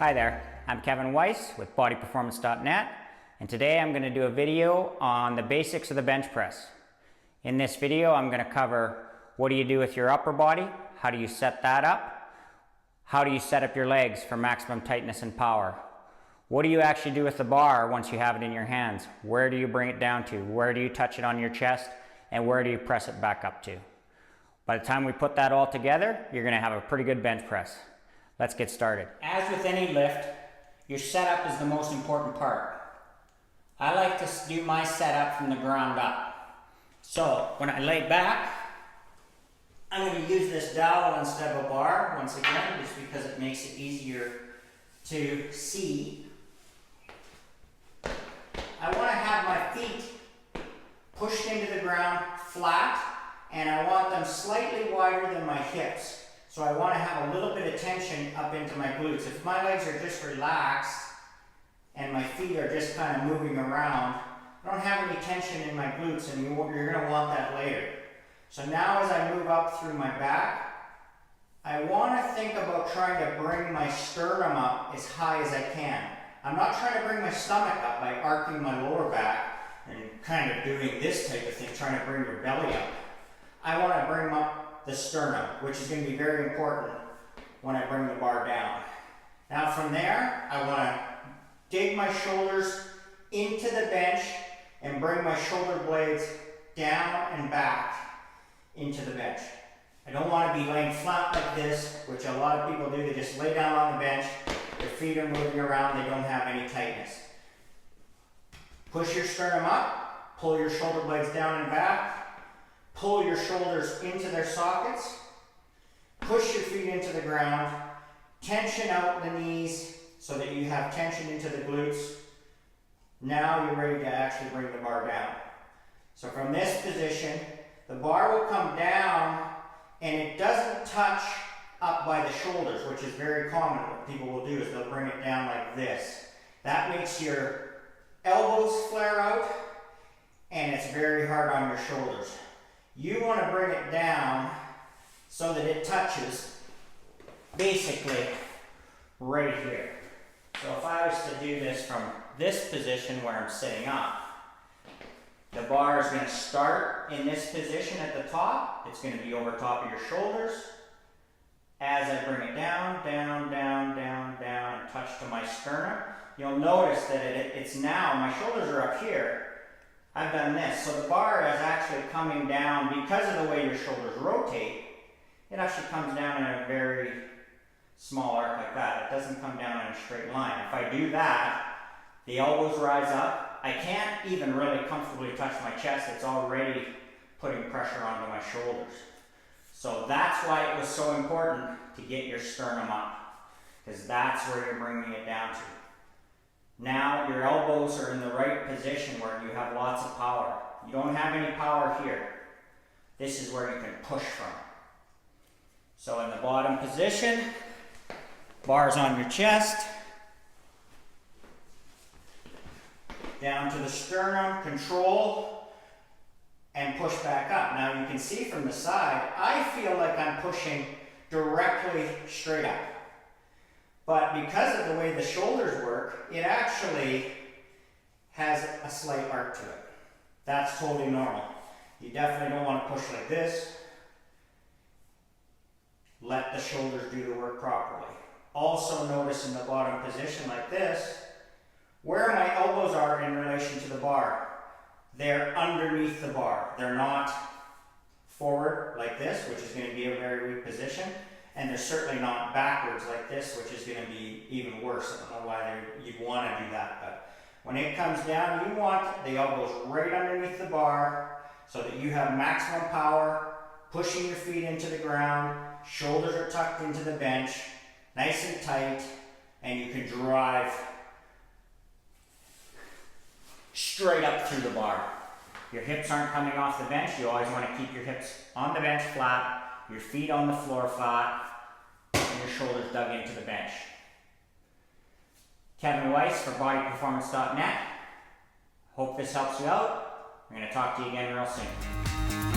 Hi there, I'm Kevin Weiss with Bodyperformance.net, and today I'm going to do a video on the basics of the bench press. In this video I'm going to cover what do you do with your upper body, how do you set that up, how do you set up your legs for maximum tightness and power, what do you actually do with the bar once you have it in your hands, where do you bring it down to, where do you touch it on your chest, and where do you press it back up to. By the time we put that all together, you're going to have a pretty good bench press. Let's get started. As with any lift, your setup is the most important part. I like to do my setup from the ground up. So when I lay back, I'm going to use this dowel instead of a bar, once again, just because it makes it easier to see. I want to have my feet pushed into the ground flat, and I want them slightly wider than my hips. So I want to have a little bit of tension up into my glutes. If my legs are just relaxed and my feet are just kind of moving around, I don't have any tension in my glutes, and you're going to want that later. So now as I move up through my back, I want to think about trying to bring my sternum up as high as I can. I'm not trying to bring my stomach up by arcing my lower back and kind of doing this type of thing, trying to bring your belly up. I want to bring up the sternum, which is going to be very important when I bring the bar down. Now from there, I want to dig my shoulders into the bench and bring my shoulder blades down and back into the bench. I don't want to be laying flat like this, which a lot of people do. They just lay down on the bench, their feet are moving around, they don't have any tightness. Push your sternum up, pull your shoulder blades down and back, pull your shoulders into their sockets, push your feet into the ground, tension out the knees so that you have tension into the glutes. Now you're ready to actually bring the bar down. So from this position, the bar will come down and it doesn't touch up by the shoulders, which is very common. What people will do is they'll bring it down like this. That makes your elbows flare out and it's very hard on your shoulders. You want to bring it down so that it touches basically right here. So if I was to do this from this position where I'm sitting up, the bar is going to start in this position at the top. It's going to be over top of your shoulders. As I bring it down, down, down, down, down, and touch to my sternum, you'll notice that it's now, my shoulders are up here. I've done this, so the bar is actually coming down because of the way your shoulders rotate. It actually comes down in a very small arc like that. It doesn't come down in a straight line. If I do that, the elbows rise up. I can't even really comfortably touch my chest. It's already putting pressure onto my shoulders. So that's why it was so important to get your sternum up, because that's where you're bringing it down to. Now your elbows are in the right position where you have lots of power. You don't have any power here. This is where you can push from. So in the bottom position, bars on your chest, down to the sternum, control, and push back up. Now you can see from the side, I feel like I'm pushing directly straight up. But because of the way the shoulders work, it actually has a slight arc to it. That's totally normal. You definitely don't want to push like this. Let the shoulders do the work properly. Also notice in the bottom position like this, where my elbows are in relation to the bar. They're underneath the bar. They're not forward like this, which is going to be a very weak position. And they're certainly not backwards like this, which is going to be even worse. I don't know why you'd want to do that, but when it comes down, you want the elbows right underneath the bar so that you have maximum power, pushing your feet into the ground, shoulders are tucked into the bench, nice and tight, and you can drive straight up through the bar. Your hips aren't coming off the bench. You always want to keep your hips on the bench flat, your feet on the floor flat, and your shoulders dug into the bench. Kevin Weiss for Bodyperformance.net. Hope this helps you out. I'm going to talk to you again real soon.